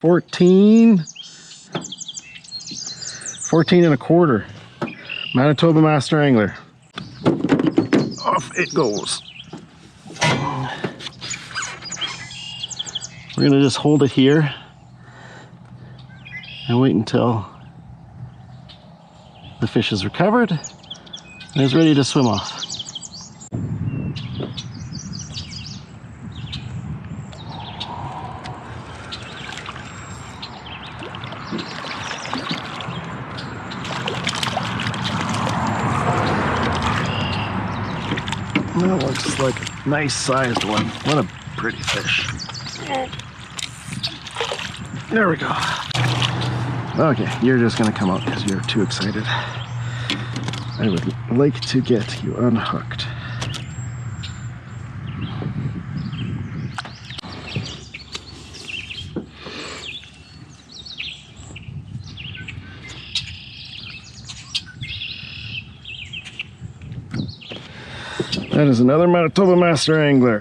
14 and a quarter. Manitoba Master Angler. Off it goes. We're gonna just hold it here and wait until the fish is recovered and is ready to swim off. That looks like a nice sized one. What a pretty fish. There we go. Okay, you're just gonna come out because you're too excited. I would like to get you unhooked. That is another Manitoba Master Angler.